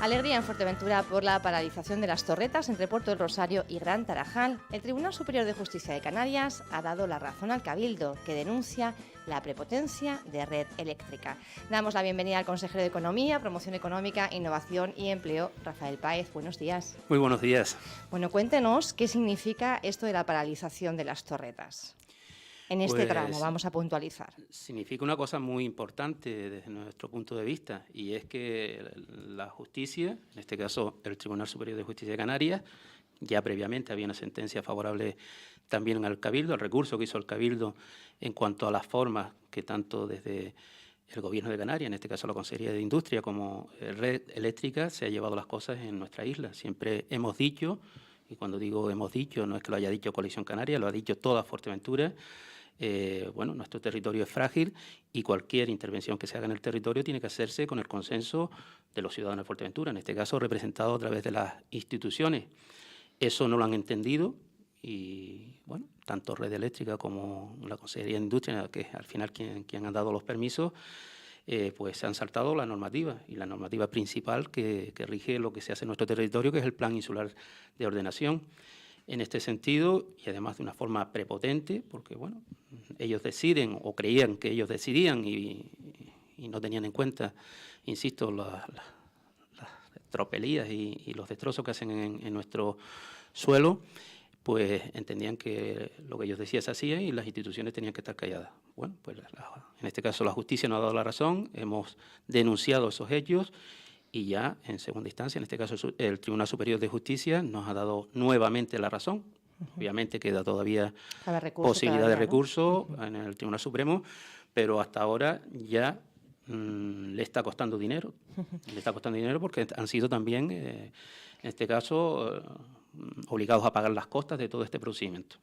Alegría en Fuerteventura por la paralización de las torretas entre Puerto del Rosario y Gran Tarajal. El Tribunal Superior de Justicia de Canarias ha dado la razón al Cabildo, que denuncia la prepotencia de Red Eléctrica. Damos la bienvenida al consejero de Economía, Promoción Económica, Innovación y Empleo, Rafael Páez. Buenos días. Muy buenos días. Bueno, cuéntenos qué significa esto de la paralización de las torretas. En este tramo, vamos a puntualizar. Significa una cosa muy importante desde nuestro punto de vista, y es que la justicia, en este caso el Tribunal Superior de Justicia de Canarias, ya previamente había una sentencia favorable también al Cabildo, al recurso que hizo el Cabildo en cuanto a las formas que tanto desde el Gobierno de Canarias, en este caso la Consejería de Industria, como Red Eléctrica, se ha llevado las cosas en nuestra isla. Siempre hemos dicho, y cuando digo hemos dicho, no es que lo haya dicho Coalición Canaria, lo ha dicho toda Fuerteventura. Nuestro territorio es frágil y cualquier intervención que se haga en el territorio tiene que hacerse con el consenso de los ciudadanos de Fuerteventura, en este caso representado a través de las instituciones. Eso no lo han entendido y, bueno, tanto Red Eléctrica como la Consejería de Industria, que es al final quien han dado los permisos, pues se han saltado la normativa, y la normativa principal que rige lo que se hace en nuestro territorio, que es el Plan Insular de Ordenación. En este sentido, y además de una forma prepotente, porque bueno, ellos deciden o creían que ellos decidían y no tenían en cuenta, insisto, las tropelías y los destrozos que hacen en nuestro suelo, pues entendían que lo que ellos decían se hacía y las instituciones tenían que estar calladas. Bueno, pues en este caso la justicia nos ha dado la razón, hemos denunciado esos hechos, y ya en segunda instancia, en este caso el Tribunal Superior de Justicia, nos ha dado nuevamente la razón. Obviamente queda todavía posibilidad de recurso en el Tribunal Supremo, pero hasta ahora ya le está costando dinero. Le está costando dinero porque han sido también, en este caso, obligados a pagar las costas de todo este procedimiento.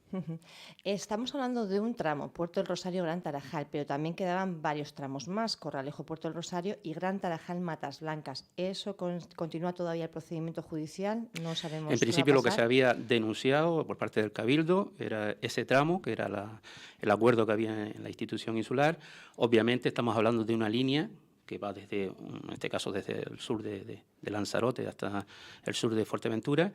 Estamos hablando de un tramo, Puerto del Rosario, Gran Tarajal, pero también quedaban varios tramos más, Corralejo, Puerto del Rosario y Gran Tarajal, Matas Blancas. ¿Eso continúa todavía el procedimiento judicial? No sabemos. En principio, lo que se había denunciado por parte del Cabildo era ese tramo, que era el acuerdo que había en la institución insular. Obviamente estamos hablando de una línea que va desde, en este caso, desde el sur de Lanzarote hasta el sur de Fuerteventura.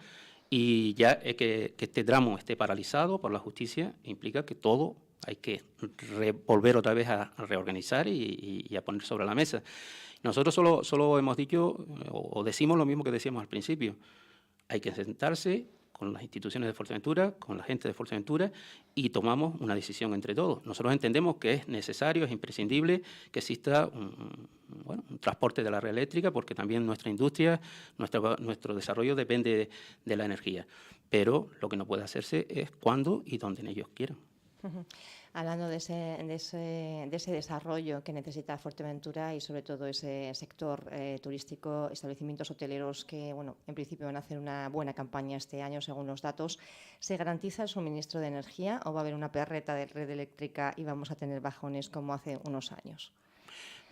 Y ya que este tramo esté paralizado por la justicia implica que todo hay que volver otra vez a reorganizar y a poner sobre la mesa. Nosotros solo hemos dicho o decimos lo mismo que decíamos al principio. Hay que sentarse con las instituciones de Fuerteventura, con la gente de Fuerteventura, y tomamos una decisión entre todos. Nosotros entendemos que es necesario, es imprescindible que exista un transporte de la red eléctrica, porque también nuestra industria, nuestro desarrollo depende de la energía. Pero lo que no puede hacerse es cuando y donde ellos quieran. Hablando de ese desarrollo que necesita Fuerteventura y sobre todo ese sector turístico, establecimientos hoteleros que, bueno, en principio van a hacer una buena campaña este año según los datos, ¿se garantiza el suministro de energía o va a haber una perreta de red eléctrica y vamos a tener bajones como hace unos años?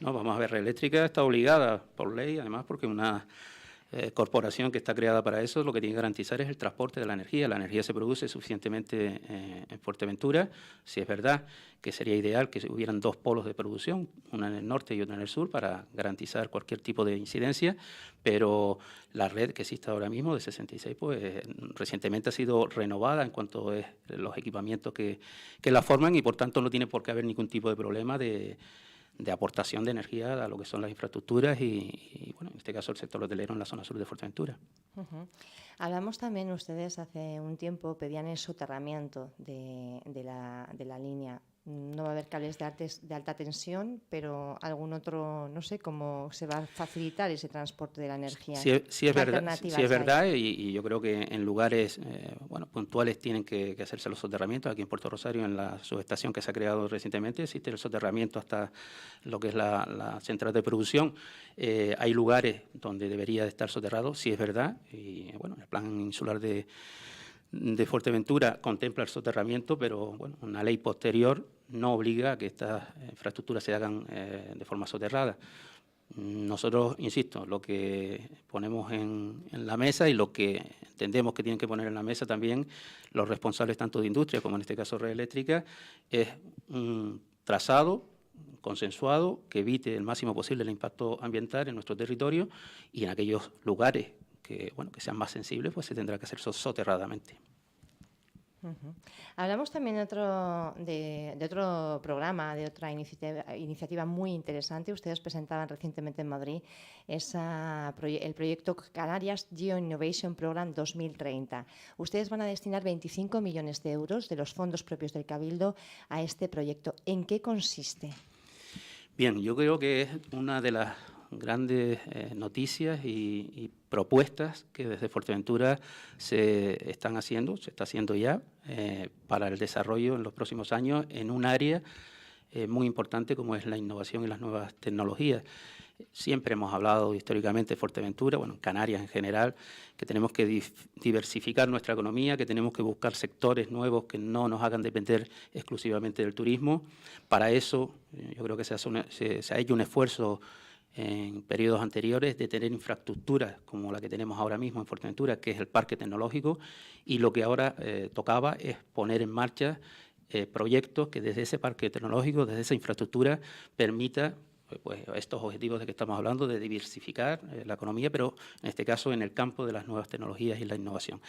No, vamos a ver, Red Eléctrica está obligada por ley, además porque una corporación que está creada para eso, lo que tiene que garantizar es el transporte de la energía. La energía se produce suficientemente en Fuerteventura. Si es verdad que sería ideal que hubieran dos polos de producción, una en el norte y otra en el sur, para garantizar cualquier tipo de incidencia, pero la red que existe ahora mismo de 66, pues recientemente ha sido renovada en cuanto a los equipamientos que la forman, y por tanto no tiene por qué haber ningún tipo de problema de aportación de energía a lo que son las infraestructuras y bueno, en este caso el sector hotelero en la zona sur de Fuerteventura. Hablamos también, ustedes hace un tiempo pedían el soterramiento de la línea. No va a haber cables de alta tensión, pero algún otro, no sé cómo se va a facilitar ese transporte de la energía. Sí es verdad, y yo creo que en lugares puntuales tienen que hacerse los soterramientos. Aquí en Puerto Rosario, en la subestación que se ha creado recientemente, existe el soterramiento hasta lo que es la central de producción. Hay lugares donde debería de estar soterrado, sí es verdad, y bueno, el plan insular de Fuerteventura contempla el soterramiento, pero bueno, una ley posterior no obliga a que estas infraestructuras se hagan de forma soterrada. Nosotros, insisto, lo que ponemos en la mesa y lo que entendemos que tienen que poner en la mesa también los responsables tanto de industria como en este caso Red Eléctrica es un trazado consensuado que evite el máximo posible el impacto ambiental en nuestro territorio, y en aquellos lugares que, bueno, que sean más sensibles, pues se tendrá que hacer soterradamente. Hablamos también de otro programa, de otra iniciativa muy interesante. Ustedes presentaban recientemente en Madrid el proyecto Canarias Geo-Innovation Program 2030. Ustedes van a destinar 25 millones de euros de los fondos propios del Cabildo a este proyecto. ¿En qué consiste? Bien, yo creo que es una de las grandes noticias y propuestas que desde Fuerteventura se está haciendo ya para el desarrollo en los próximos años en un área muy importante como es la innovación y las nuevas tecnologías. Siempre hemos hablado históricamente de Fuerteventura, bueno, en Canarias en general, que tenemos que diversificar nuestra economía, que tenemos que buscar sectores nuevos que no nos hagan depender exclusivamente del turismo. Para eso, yo creo que se ha hecho un esfuerzo en periodos anteriores de tener infraestructuras como la que tenemos ahora mismo en Fuerteventura, que es el Parque Tecnológico, y lo que ahora tocaba es poner en marcha proyectos que desde ese parque tecnológico, desde esa infraestructura, permita pues estos objetivos de que estamos hablando, de diversificar la economía, pero en este caso en el campo de las nuevas tecnologías y la innovación.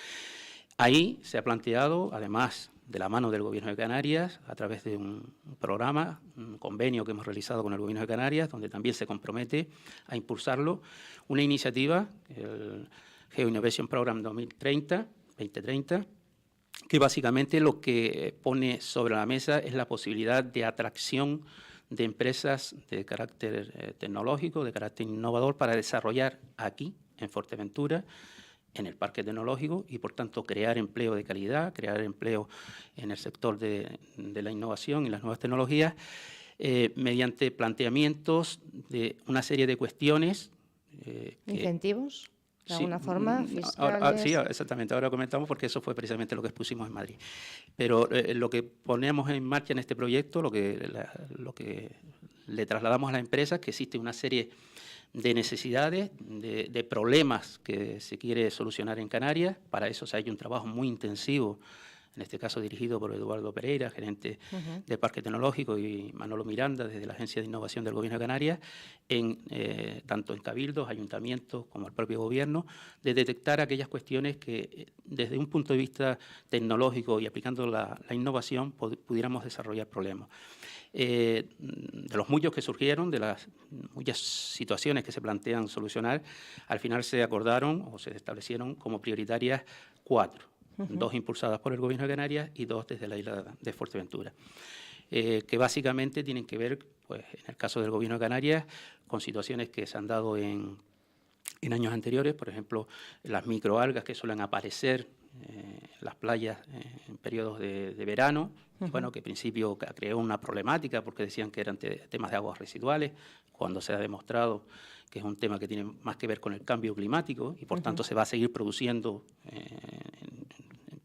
Ahí se ha planteado, además de la mano del Gobierno de Canarias, a través de un programa, un convenio que hemos realizado con el Gobierno de Canarias, donde también se compromete a impulsarlo, una iniciativa, el Geo-Innovation Program 2030, que básicamente lo que pone sobre la mesa es la posibilidad de atracción de empresas de carácter tecnológico, de carácter innovador, para desarrollar aquí, en Fuerteventura, en el parque tecnológico, y por tanto crear empleo de calidad, crear empleo en el sector de la innovación y las nuevas tecnologías, mediante planteamientos de una serie de cuestiones. ¿Incentivos? ¿De alguna forma? ¿Fiscales? Sí, exactamente, ahora comentamos porque eso fue precisamente lo que expusimos en Madrid. Pero lo que ponemos en marcha en este proyecto, lo que le trasladamos a las empresas, que existe una serie de necesidades, de problemas que se quiere solucionar en Canarias. Para eso se ha hecho un trabajo muy intensivo, en este caso dirigido por Eduardo Pereira, gerente del Parque Tecnológico, y Manolo Miranda, desde la Agencia de Innovación del Gobierno de Canarias, tanto en cabildos, ayuntamientos, como el propio gobierno, de detectar aquellas cuestiones que desde un punto de vista tecnológico y aplicando la innovación pudiéramos desarrollar problemas. De los muchos que surgieron, de las muchas situaciones que se plantean solucionar, al final se acordaron o se establecieron como prioritarias 4. 2 impulsadas por el Gobierno de Canarias y 2 desde la isla de Fuerteventura, que básicamente tienen que ver, pues, en el caso del Gobierno de Canarias, con situaciones que se han dado en años anteriores, por ejemplo, las microalgas que suelen aparecer en las playas en periodos de verano, bueno, que en principio creó una problemática porque decían que eran temas de aguas residuales, cuando se ha demostrado que es un tema que tiene más que ver con el cambio climático y por tanto se va a seguir produciendo en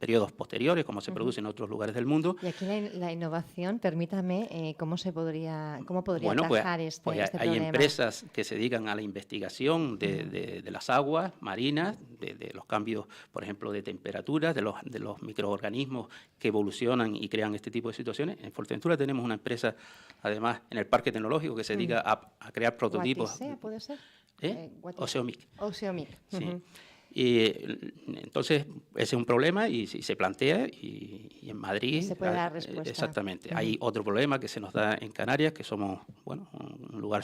periodos posteriores, como se produce en otros lugares del mundo. Y aquí la innovación, permítame, ¿cómo podría bueno, atajar pues este hay problema? empresas que se dedican a la investigación de las aguas marinas, de los cambios, por ejemplo, de temperatura, de los microorganismos que evolucionan y crean este tipo de situaciones. En Fuerteventura tenemos una empresa, además, en el Parque Tecnológico, que se dedica a crear prototipos. ¿Guatisea puede ser? Oceomic. Oceomic. Sí. Y entonces ese es un problema y se plantea y en Madrid se puede dar respuesta. Exactamente. Hay otro problema que se nos da en Canarias, que somos, bueno, un lugar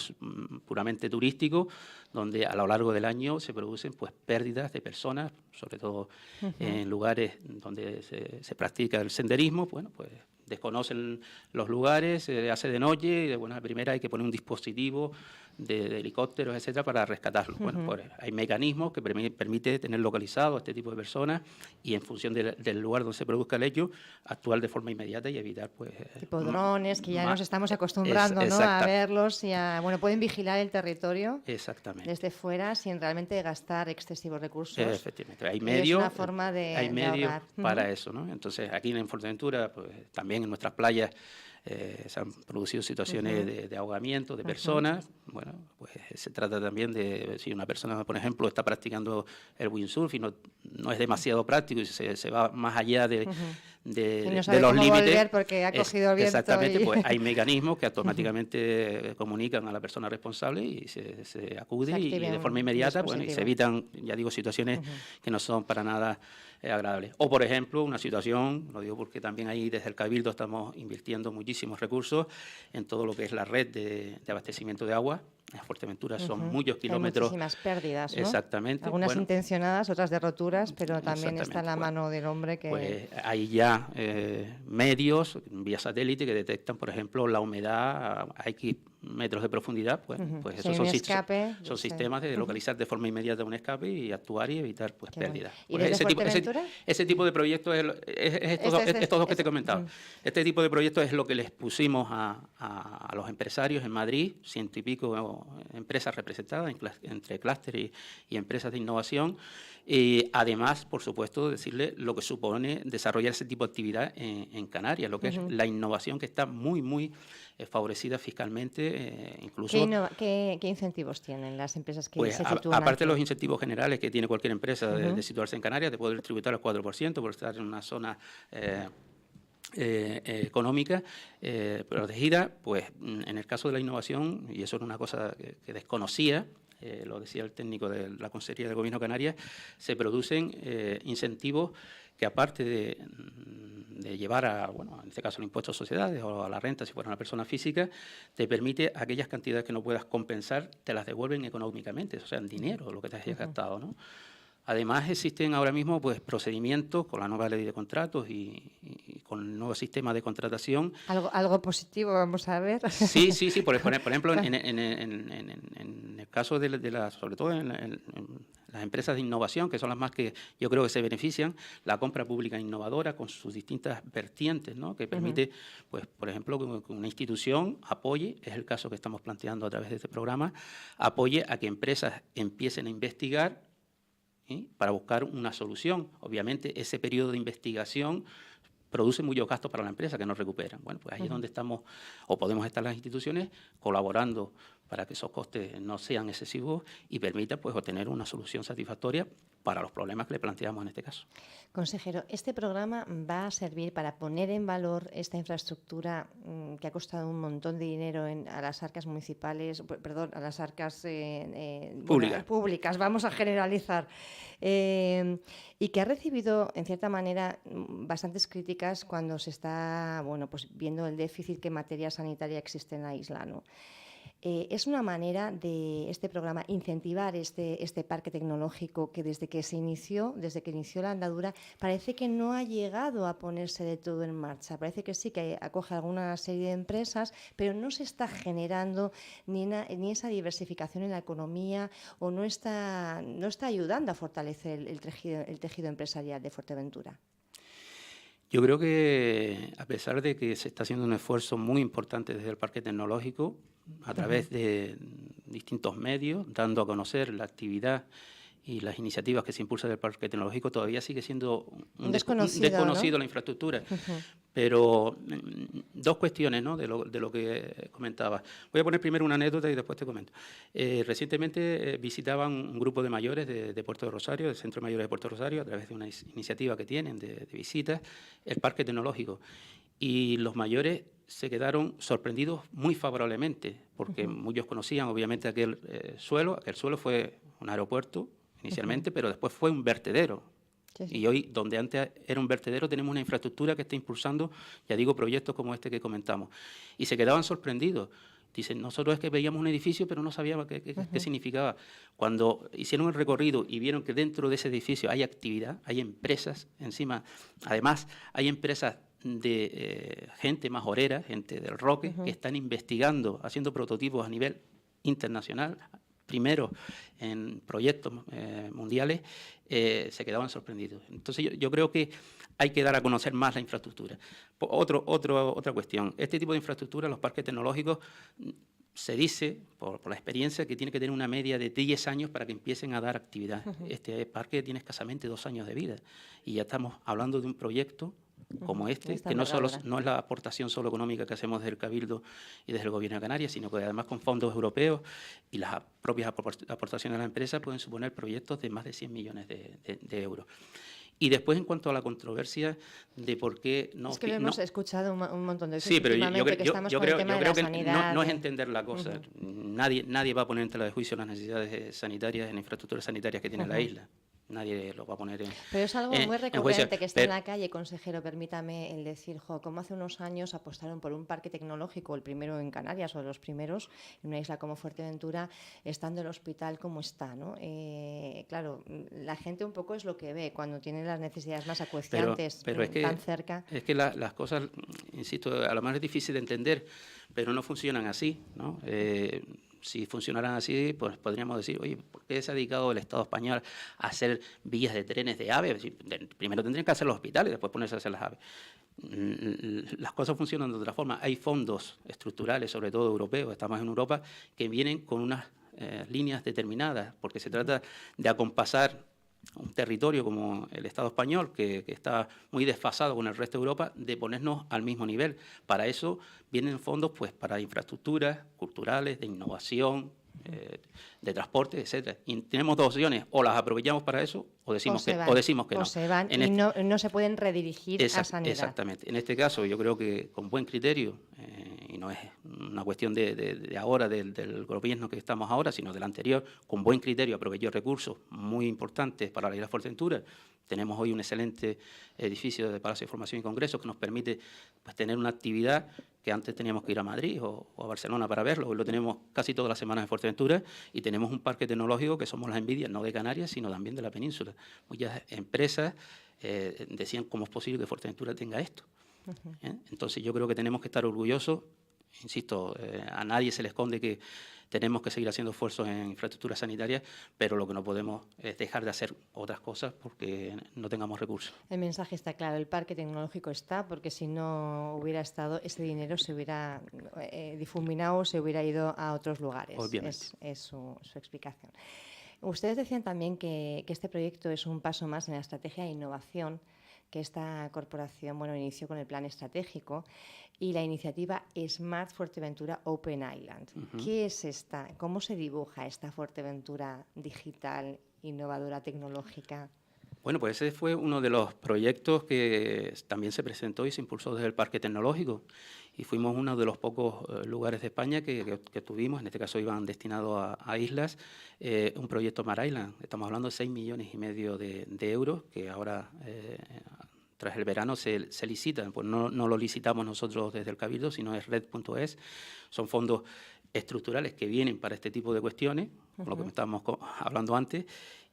puramente turístico, donde a lo largo del año se producen, pues, pérdidas de personas, sobre todo en lugares donde se practica el senderismo. Bueno, pues desconocen los lugares, se hace de noche y de buena primera hay que poner un dispositivo de helicópteros, etcétera, para rescatarlos. Bueno, pues hay mecanismos que permiten tener localizado a este tipo de personas y en función del lugar donde se produzca el hecho, actuar de forma inmediata y evitar, pues... Tipo drones, que ya nos estamos acostumbrando, ¿no?, a verlos y pueden vigilar el territorio desde fuera sin realmente gastar excesivos recursos. Efectivamente, hay medios, es una forma de ahorrar. Para eso, ¿no? Entonces, aquí en Fuerteventura, pues, también en nuestras playas, se han producido situaciones de ahogamiento de personas. Bueno, pues se trata también de, si una persona, por ejemplo, está practicando el windsurf y no es demasiado práctico y se va más allá de Y no de sabe los cómo límites. volver porque ha cogido el viento. Exactamente, pues hay mecanismos que automáticamente comunican a la persona responsable y se acude y de forma inmediata, bueno, y se evitan, ya digo, situaciones que no son para nada agradables. O, por ejemplo, una situación, lo digo porque también ahí desde el Cabildo estamos invirtiendo muchísimos recursos en todo lo que es la red de abastecimiento de agua. En Fuerteventura son muchos kilómetros. Hay muchísimas pérdidas, ¿no? Exactamente. Algunas intencionadas, otras de roturas, pero también está la mano del hombre que... Pues hay ya medios vía satélite que detectan, por ejemplo, la humedad a X metros de profundidad, pues esos son sistemas de localizar de forma inmediata un escape y actuar y evitar pues pérdidas. ¿Y desde Fuerteventura? Ese tipo de proyectos es estos dos que te he comentado. Este tipo de proyectos es lo que les pusimos a los empresarios en Madrid, 100 y pico empresas representadas entre clúster y empresas de innovación. Y además, por supuesto, decirle lo que supone desarrollar ese tipo de actividad en Canarias, lo que es la innovación que está muy favorecida fiscalmente, incluso... ¿Qué incentivos tienen las empresas que pues, se sitúan aparte aquí? de los incentivos generales que tiene cualquier empresa de situarse en Canarias, de poder tributar al 4% por estar en una zona económica protegida, pues en el caso de la innovación, y eso era una cosa que desconocía, lo decía el técnico de la Consejería del Gobierno de Canarias, se producen incentivos que aparte de llevar a, bueno, en este caso el impuesto a sociedades o a la renta si fuera una persona física, te permite aquellas cantidades que no puedas compensar, te las devuelven económicamente, o sea, en dinero, lo que te hayas gastado, ¿no? Además, existen ahora mismo pues, procedimientos con la nueva ley de contratos y con el nuevo sistema de contratación. Algo positivo, vamos a ver. Sí. Por ejemplo, en el caso sobre todo en las empresas de innovación, que son las más que yo creo que se benefician, la compra pública innovadora con sus distintas vertientes, ¿no? Que permite, pues, por ejemplo, que una institución apoye, es el caso que estamos planteando a través de este programa, apoye a que empresas empiecen a investigar para buscar una solución. Obviamente, ese periodo de investigación produce muchos gastos para la empresa que no recuperan. Bueno, pues ahí es donde estamos, o podemos estar las instituciones colaborando para que esos costes no sean excesivos y permita pues, obtener una solución satisfactoria para los problemas que le planteamos en este caso. Consejero, este programa va a servir para poner en valor esta infraestructura que ha costado un montón de dinero a las arcas municipales, perdón, a las arcas públicas, vamos a generalizar, y que ha recibido, en cierta manera, bastantes críticas cuando se está pues viendo el déficit que en materia sanitaria existe en la isla, ¿no? Es una manera de este programa incentivar este parque tecnológico que desde que inició la andadura, parece que no ha llegado a ponerse de todo en marcha. Parece que sí, que acoge alguna serie de empresas, pero no se está generando ni esa diversificación en la economía o no está ayudando a fortalecer el tejido empresarial de Fuerteventura. Yo creo que, a pesar de que se está haciendo un esfuerzo muy importante desde el Parque Tecnológico, a través de distintos medios, dando a conocer la actividad y las iniciativas que se impulsan del Parque Tecnológico, todavía sigue siendo un desconocido, ¿no? La infraestructura. Pero dos cuestiones, ¿no? de lo que comentaba. Voy a poner primero una anécdota y después te comento. Recientemente visitaban un grupo de mayores de Puerto de Rosario, del Centro de Mayores de Puerto de Rosario, a través de una iniciativa que tienen de visitas, el Parque Tecnológico. Y los mayores se quedaron sorprendidos muy favorablemente, porque muchos conocían obviamente aquel suelo fue un aeropuerto inicialmente, pero después fue un vertedero. Sí. Y hoy, donde antes era un vertedero, tenemos una infraestructura que está impulsando, ya digo, proyectos como este que comentamos. Y se quedaban sorprendidos. Dicen, nosotros es que veíamos un edificio, pero no sabíamos qué significaba. Cuando hicieron el recorrido y vieron que dentro de ese edificio hay actividad, hay empresas encima, además hay empresas de gente majorera, gente del Roque, que están investigando, haciendo prototipos a nivel internacional, primero en proyectos mundiales, se quedaban sorprendidos. Entonces yo creo que hay que dar a conocer más la infraestructura. Otra cuestión, este tipo de infraestructura, los parques tecnológicos, se dice, por la experiencia, que tiene que tener una media de 10 años para que empiecen a dar actividad. Este parque tiene escasamente 2 años de vida y ya estamos hablando de un proyecto como este, que no es la aportación solo económica que hacemos desde el Cabildo y desde el Gobierno de Canarias, sino que además con fondos europeos y las propias aportaciones de la empresa pueden suponer proyectos de más de 100 millones de euros. Y después, en cuanto a la controversia de por qué no... Es que lo hemos escuchado un montón de veces. Sí, pero yo creo que sanidad, no es entender la cosa. Nadie va a poner en tela de juicio las necesidades sanitarias, en infraestructuras sanitarias que tiene la isla. Nadie lo va a poner en... Pero es algo muy recurrente que está en la calle, consejero, permítame el decir, como hace unos años apostaron por un parque tecnológico, el primero en Canarias o de los primeros, en una isla como Fuerteventura, estando el hospital como está, ¿no? Claro, la gente un poco es lo que ve cuando tiene las necesidades más acuciantes pero es que, tan cerca. Es que las cosas, insisto, a lo mejor es difícil de entender, pero no funcionan así, ¿no? Si funcionaran así, pues podríamos decir, oye, ¿por qué se ha dedicado el Estado español a hacer vías de trenes de AVE? Primero tendrían que hacer los hospitales y después ponerse a hacer las AVE. Las cosas funcionan de otra forma. Hay fondos estructurales, sobre todo europeos, estamos en Europa, que vienen con unas líneas determinadas, porque se trata de acompasar un territorio como el Estado español, que está muy desfasado con el resto de Europa, de ponernos al mismo nivel. Para eso vienen fondos pues, para infraestructuras culturales, de innovación, de transporte, etcétera. Y tenemos dos opciones, o las aprovechamos para eso, o decimos que no. O se van y no se pueden redirigir a sanidad. Exactamente. En este caso, yo creo que con buen criterio, y no es una cuestión de ahora, del gobierno que estamos ahora, sino del anterior, con buen criterio aprovechó recursos muy importantes para la isla Fuerteventura. Tenemos hoy un excelente edificio de Palacio de Formación y Congresos que nos permite pues, tener una actividad que antes teníamos que ir a Madrid o a Barcelona para verlo. Hoy lo tenemos casi todas las semanas en Fuerteventura y tenemos un parque tecnológico que somos las envidias, no de Canarias, sino también de la península. Muchas empresas decían cómo es posible que Fuerteventura tenga esto. Entonces yo creo que tenemos que estar orgullosos. Insisto, a nadie se le esconde que tenemos que seguir haciendo esfuerzos en infraestructuras sanitarias, pero lo que no podemos es dejar de hacer otras cosas porque no tengamos recursos. El mensaje está claro, el parque tecnológico está, porque si no hubiera estado, ese dinero se hubiera difuminado, se hubiera ido a otros lugares. Obviamente. Es su explicación. Ustedes decían también que este proyecto es un paso más en la estrategia de innovación que esta corporación inició con el plan estratégico y la iniciativa Smart Fuerteventura Open Island. ¿Qué es esta? ¿Cómo se dibuja esta Fuerteventura digital, innovadora, tecnológica? Bueno, pues ese fue uno de los proyectos que también se presentó y se impulsó desde el Parque Tecnológico. Y fuimos uno de los pocos lugares de España que tuvimos, en este caso iban destinados a islas, un proyecto Mar Island. Estamos hablando de 6,5 millones de euros, que ahora, tras el verano, se licitan. Pues no lo licitamos nosotros desde el Cabildo, sino es red.es. Son fondos estructurales que vienen para este tipo de cuestiones, con lo que estábamos hablando antes.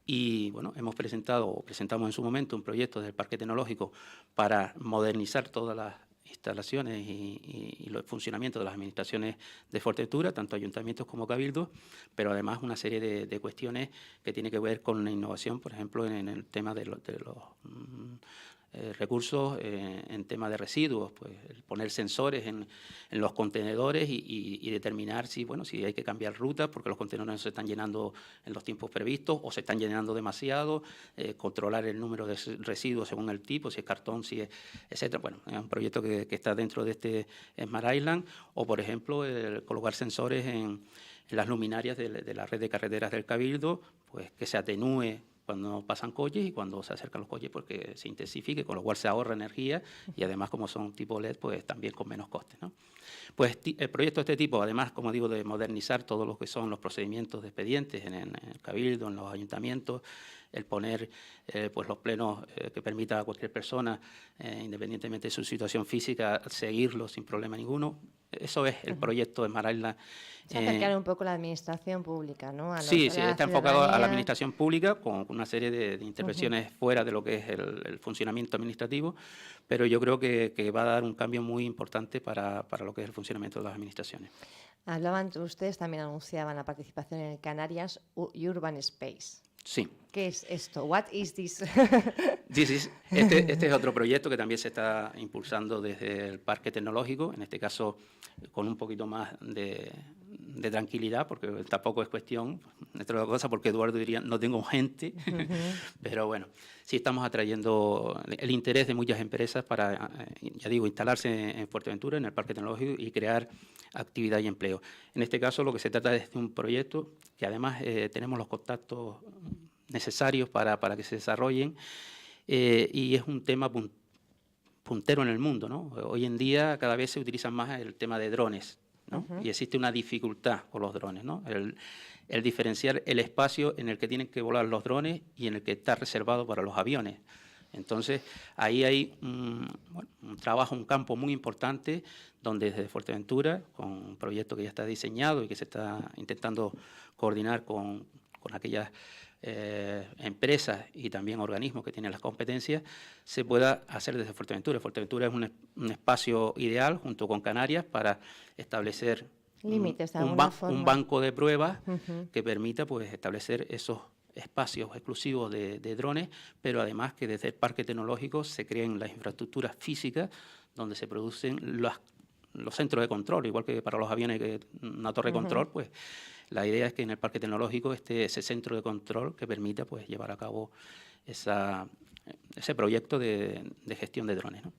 Y bueno, presentamos en su momento un proyecto del Parque Tecnológico para modernizar todas las instalaciones y el funcionamiento de las administraciones de Fuerteventura, tanto ayuntamientos como cabildos, pero además una serie de cuestiones que tienen que ver con la innovación, por ejemplo, en el tema de los recursos en tema de residuos, pues el poner sensores en los contenedores y determinar si hay que cambiar ruta porque los contenedores no se están llenando en los tiempos previstos o se están llenando demasiado, controlar el número de residuos según el tipo, si es cartón, si es, etcétera. Bueno, es un proyecto que está dentro de este Smart Island, o por ejemplo el colocar sensores en las luminarias de la red de carreteras del Cabildo, pues que se atenúe cuando pasan coches y cuando se acercan los coches porque se intensifique, con lo cual se ahorra energía y además como son tipo LED, pues también con menos costes, ¿no? Pues el proyecto de este tipo, además, como digo, de modernizar todo lo que son los procedimientos de expedientes en el Cabildo, en los ayuntamientos, el poner pues los plenos que permita a cualquier persona, independientemente de su situación física, seguirlo sin problema ninguno. Eso es el proyecto de Smart Island. Es acercar un poco la administración pública, ¿no? Sí, está enfocado a la administración pública con una serie de intervenciones fuera de lo que es el funcionamiento administrativo, pero yo creo que va a dar un cambio muy importante para lo que es el funcionamiento de las administraciones. Hablaban ustedes, también anunciaban la participación en el Canarias Urban Space. Sí. ¿Qué es esto? What is this? Este es otro proyecto que también se está impulsando desde el Parque Tecnológico, en este caso con un poquito más de tranquilidad, porque tampoco es cuestión, entre otras cosas, porque Eduardo diría, no tengo gente, pero bueno, sí estamos atrayendo el interés de muchas empresas para, ya digo, instalarse en Fuerteventura, en el Parque Tecnológico, y crear actividad y empleo. En este caso, lo que se trata es de un proyecto que además tenemos los contactos necesarios para que se desarrollen, y es un tema puntero en el mundo, ¿no? Hoy en día cada vez se utiliza más el tema de drones, ¿no? Y existe una dificultad con los drones, ¿no? El diferenciar el espacio en el que tienen que volar los drones y en el que está reservado para los aviones. Entonces, ahí hay un trabajo, un campo muy importante donde desde Fuerteventura, con un proyecto que ya está diseñado y que se está intentando coordinar con aquellas empresas y también organismos que tienen las competencias, se pueda hacer desde Fuerteventura. Fuerteventura es un espacio ideal, junto con Canarias, para establecer límites de alguna forma. Un banco de pruebas que permita pues, establecer esos espacios exclusivos de drones, pero además que desde el parque tecnológico se creen las infraestructuras físicas donde se producen los centros de control, igual que para los aviones, que una torre de control, pues la idea es que en el parque tecnológico esté ese centro de control que permita pues, llevar a cabo ese proyecto de gestión de drones, ¿no?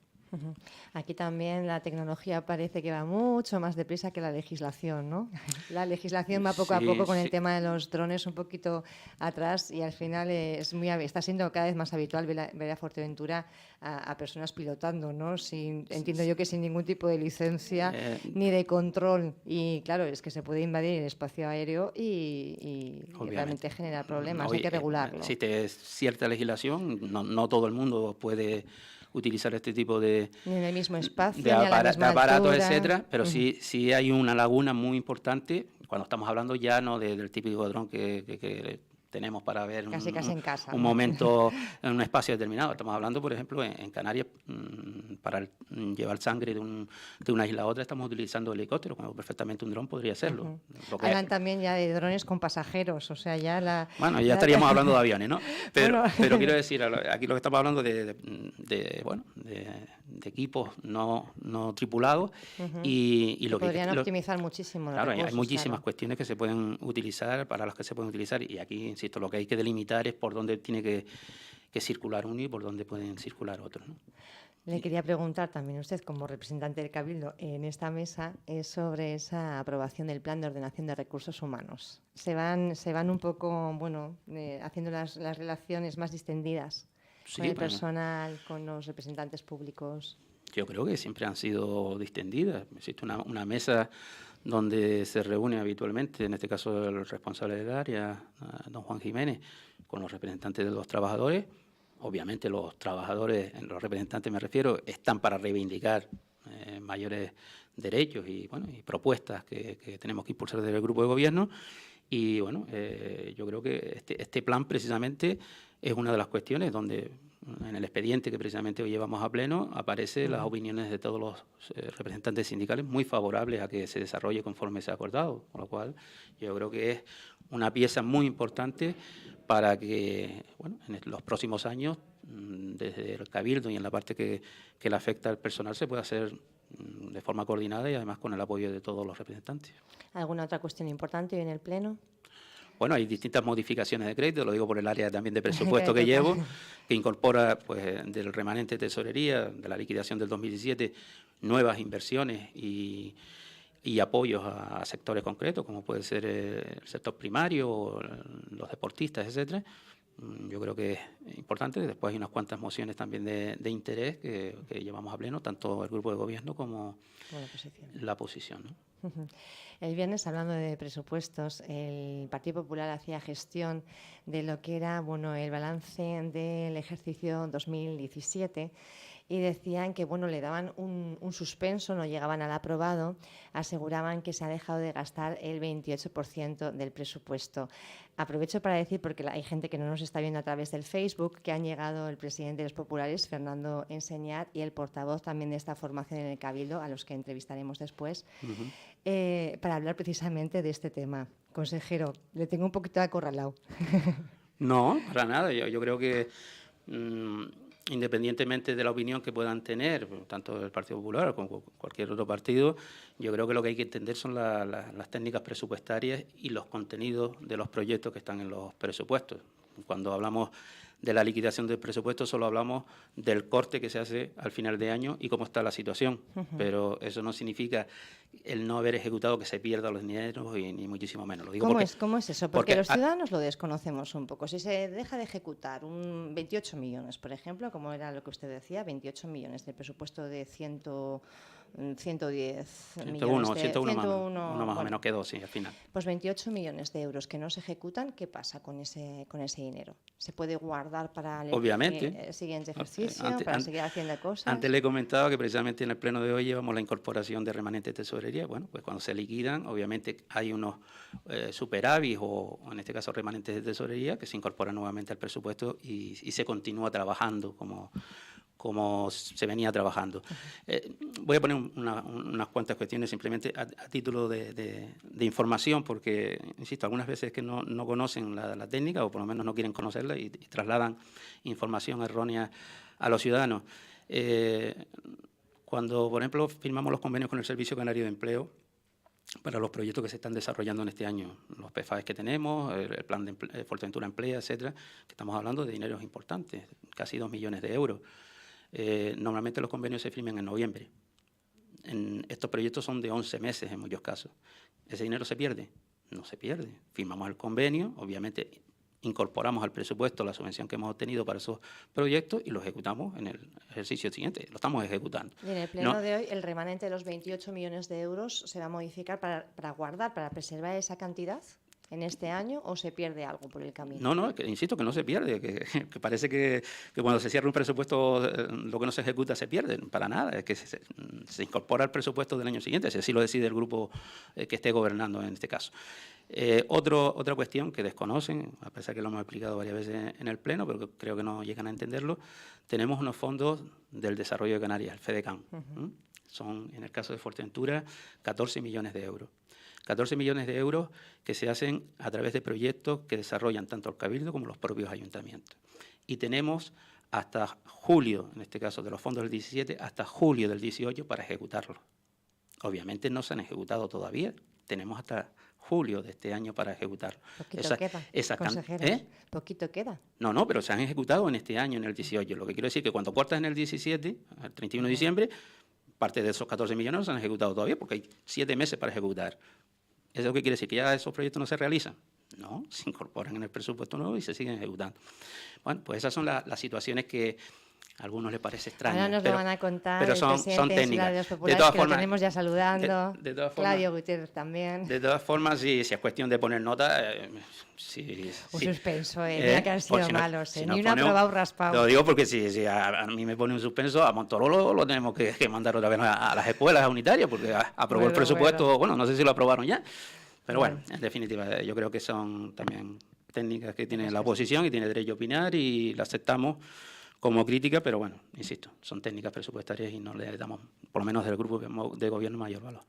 Aquí también la tecnología parece que va mucho más deprisa que la legislación, ¿no? La legislación va poco a poco con el tema de los drones un poquito atrás y al final está siendo cada vez más habitual ver a Fuerteventura a personas pilotando, ¿no? Entiendo yo que sin ningún tipo de licencia ni de control. Y claro, es que se puede invadir el espacio aéreo y realmente generar problemas. Hay que regularlo. Existe cierta legislación, no todo el mundo puede utilizar este tipo de, ni en el mismo espacio, de aparatos, etcétera, pero sí hay una laguna muy importante cuando estamos hablando ya no del típico dron que tenemos para ver casi en casa, un momento en un espacio determinado. Estamos hablando, por ejemplo, en Canarias, para llevar sangre de una isla a otra, estamos utilizando helicópteros, cuando perfectamente un dron podría hacerlo. Hablan también ya de drones con pasajeros, o sea, ya Bueno, ya estaríamos hablando de aviones, ¿no? Pero quiero decir, aquí lo que estamos hablando de equipos no tripulados y lo que podrían optimizar muchísimo. Claro, hay muchísimas cuestiones que se pueden utilizar, para las que se pueden utilizar, y aquí, insisto, lo que hay que delimitar es por dónde tiene que circular uno y por dónde pueden circular otros, ¿no? Le quería preguntar también usted, como representante del Cabildo en esta mesa, sobre esa aprobación del Plan de Ordenación de Recursos Humanos. Se van un poco, haciendo las relaciones más distendidas con el personal, con los representantes públicos. Yo creo que siempre han sido distendidas. Existe una mesa donde se reúne habitualmente, en este caso el responsable del área, don Juan Jiménez, con los representantes de los trabajadores. Obviamente los trabajadores, los representantes me refiero, están para reivindicar mayores derechos y propuestas que tenemos que impulsar desde el grupo de gobierno. Y yo creo que este plan precisamente es una de las cuestiones donde en el expediente que precisamente hoy llevamos a pleno aparecen las opiniones de todos los representantes sindicales muy favorables a que se desarrolle conforme se ha acordado, con lo cual yo creo que es una pieza muy importante para que en los próximos años, desde el Cabildo y en la parte que le afecta al personal, se pueda hacer de forma coordinada y además con el apoyo de todos los representantes. ¿Alguna otra cuestión importante hoy en el Pleno? Bueno, hay distintas modificaciones de crédito, lo digo por el área también de presupuesto que llevo, que incorpora del remanente de tesorería, de la liquidación del 2017, nuevas inversiones y apoyos a sectores concretos, como puede ser el sector primario, los deportistas, etcétera. Yo creo que es importante. Después hay unas cuantas mociones también de interés que llevamos a pleno, tanto el grupo de gobierno como la oposición, ¿no? El viernes, hablando de presupuestos, el Partido Popular hacía gestión de lo que era el balance del ejercicio 2017 y decían que le daban un suspenso, no llegaban al aprobado, aseguraban que se ha dejado de gastar el 28% del presupuesto. Aprovecho para decir, porque hay gente que no nos está viendo a través del Facebook, que han llegado el presidente de los Populares, Fernando Enseñat, y el portavoz también de esta formación en el Cabildo, a los que entrevistaremos después, para hablar precisamente de este tema. Consejero, le tengo un poquito acorralado. No, para nada. Yo creo que independientemente de la opinión que puedan tener, tanto el Partido Popular como cualquier otro partido, yo creo que lo que hay que entender son las técnicas presupuestarias y los contenidos de los proyectos que están en los presupuestos. Cuando hablamos de la liquidación del presupuesto solo hablamos del corte que se hace al final de año y cómo está la situación, pero eso no significa el no haber ejecutado que se pierdan los dineros y ni muchísimo menos. Lo digo ¿Cómo es eso? Porque los ciudadanos lo desconocemos un poco. Si se deja de ejecutar 28 millones, por ejemplo, como era lo que usted decía, 28 millones del presupuesto de 110 millones. 101 más o menos quedó, sí, al final. Pues 28 millones de euros que no se ejecutan, ¿qué pasa con ese dinero? ¿Se puede guardar para el siguiente ejercicio, para seguir haciendo cosas? Antes le he comentado que precisamente en el pleno de hoy llevamos la incorporación de remanentes de tesorería. Bueno, pues cuando se liquidan, obviamente hay unos superávit o en este caso remanentes de tesorería que se incorporan nuevamente al presupuesto y se continúa trabajando como se venía trabajando. Voy a poner unas cuantas cuestiones simplemente a título de información, porque, insisto, algunas veces que no conocen la técnica o por lo menos no quieren conocerla y trasladan información errónea a los ciudadanos. Cuando, por ejemplo, firmamos los convenios con el Servicio Canario de Empleo para los proyectos que se están desarrollando en este año, los PFAES que tenemos, el plan de Fuerteventura Emplea, etcétera, que estamos hablando de dineros importantes, casi 2 millones de euros. Normalmente los convenios se firman en noviembre. Estos proyectos son de 11 meses en muchos casos. ¿Ese dinero se pierde? No se pierde. Firmamos el convenio, obviamente incorporamos al presupuesto la subvención que hemos obtenido para esos proyectos y lo ejecutamos en el ejercicio siguiente. Lo estamos ejecutando. Y en el pleno de hoy, el remanente de los 28 millones de euros se va a modificar para guardar, para preservar esa cantidad en este año, o se pierde algo por el camino. No, insisto que no se pierde, que parece que cuando se cierra un presupuesto lo que no se ejecuta se pierde, para nada, es que se incorpora al presupuesto del año siguiente, si así lo decide el grupo que esté gobernando en este caso. Otra cuestión que desconocen, a pesar que lo hemos explicado varias veces en el Pleno, pero que creo que no llegan a entenderlo, tenemos unos fondos del desarrollo de Canarias, el FEDECAN. Son, en el caso de Fuerteventura, 14 millones de euros. 14 millones de euros que se hacen a través de proyectos que desarrollan tanto el Cabildo como los propios ayuntamientos. Y tenemos hasta julio, en este caso de los fondos del 17, hasta julio del 18 para ejecutarlos. Obviamente no se han ejecutado todavía, tenemos hasta julio de este año para ejecutarlo. Poquito queda, consejero. Poquito queda. No, pero se han ejecutado en este año, en el 18. Lo que quiero decir es que cuando cortas en el 17, el 31 de diciembre, parte de esos 14 millones no se han ejecutado todavía porque hay 7 meses para ejecutar. ¿Eso qué quiere decir? ¿Que ya esos proyectos no se realizan? No, se incorporan en el presupuesto nuevo y se siguen ejecutando. Bueno, pues esas son las situaciones que a algunos les parece extrañas. Ahora nos lo van a contar pero son técnicas. De todas formas, que lo tenemos ya saludando. De todas formas, Claudio Gutiérrez también. De todas formas, si es cuestión de poner nota... Un suspenso, mira que han sido malos. Ni un aprobado raspado. Lo digo porque si a mí me pone un suspenso, a Montoro lo tenemos que mandar otra vez a las escuelas unitarias, porque aprobó el presupuesto, bueno, no sé si lo aprobaron ya, pero bueno, en definitiva, yo creo que son también técnicas que tiene la oposición y tiene derecho a opinar y la aceptamos como crítica, pero bueno, insisto, son técnicas presupuestarias y no le damos, por lo menos del grupo de gobierno, mayor valor.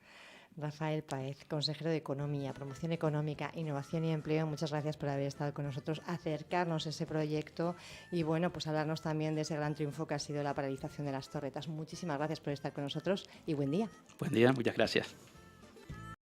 Rafael Páez, consejero de Economía, Promoción Económica, Innovación y Empleo, muchas gracias por haber estado con nosotros, acercarnos a ese proyecto y bueno, pues hablarnos también de ese gran triunfo que ha sido la paralización de las torretas. Muchísimas gracias por estar con nosotros y buen día. Buen día, muchas gracias.